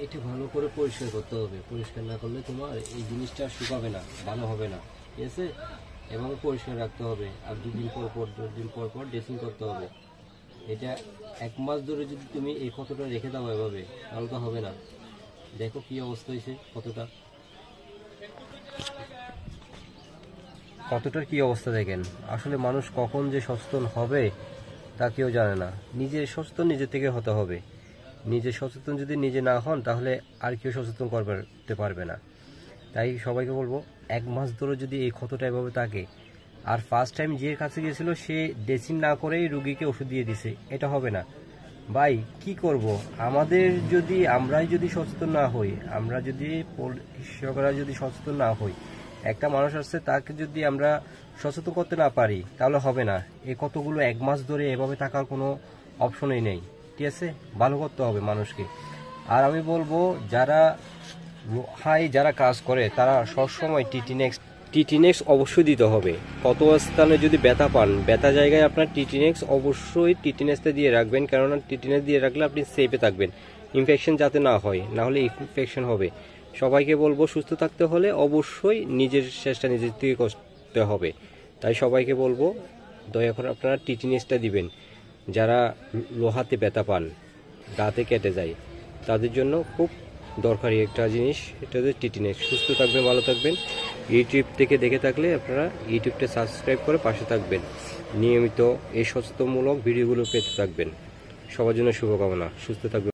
এটা ভালো করে পরিষ্কার করতে হবে। পরিষ্কার না করলে তোমার এই জিনিসটা শুকাবে না, ভালো হবে না, ঠিক আছে? এভাবে পরিষ্কার রাখতে হবে। আর 2 দিন পর পর 2 দিন পর পর ড্রেসিং করতে হবে। এটা 1 মাস ধরে যদি তুমি এই ক্ষতটা রেখে দাও এভাবে, তাহলে তো হবে না। দেখো কি অবস্থা হয়েছে কতটার কি অবস্থা দেখেন। আসলে মানুষ কখন যে সচেতন হবে তা কেউ জানে না। নিজে সচেতন নিজে থেকে হতে হবে। নিজে সচেতন যদি নিজে না হন তাহলে আর কেউ সচেতন করতে পারবে না। তাই সবাইকে বলবো 1 মাস ধরে যদি এই ক্ষতটা এভাবে থাকে, আর ফার্স্ট টাইম যে কাছে গিয়েছিল সে ড্রেসিং না করেই রুগীকে ওষুধ দিয়ে দিছে, এটা হবে না ভাই। কি করব? আমরাই যদি সচেতন না হই, আমরা যদি কৃষকরা যদি সচেতন না হই, একটা মানুষ আসছে তাকে যদি আমরা সচেতন করতে না পারি তাহলে হবে না। এই কতগুলো 1 মাস ধরে এভাবে থাকার কোনো অপশনই নেই, ঠিক আছে? ভালো করতে হবে মানুষকে। আর আমি বলবো যারা কাজ করে তারা সবসময় টিটিনেক্স অবশ্যই দিতে হবে। কত স্থানে যদি ব্যথা পান, ব্যথা জায়গায় আপনার টিটিনেক্স অবশ্যই টিটিনেক্সটা দিয়ে রাখবেন, কেননা টিটিনেক্স দিয়ে রাখলে আপনি সেফে থাকবেন, ইনফেকশন যাতে না হয়, না হলে ইনফেকশন হবে। সবাইকে বলবো সুস্থ থাকতে হলে অবশ্যই নিজের চেষ্টা নিজের থেকে করতে হবে। তাই সবাইকে বলবো দয়া করে আপনারা টিটিনেক্সটা দিবেন। যারা লোহাতে ব্যথা পান, দাঁতে কেটে যায়, তাদের জন্য খুব দরকারি একটা জিনিস, এটা হচ্ছে টিটিনেক্স। সুস্থ থাকবেন, ভালো থাকবেন। ইউটিউব থেকে দেখে থাকলে আপনারা ইউটিউবটা সাবস্ক্রাইব করে পাশে থাকবেন, নিয়মিত এই সচেতনমূলক ভিডিওগুলো পেতে থাকবেন। সবার জন্য শুভকামনা, সুস্থ থাকবেন।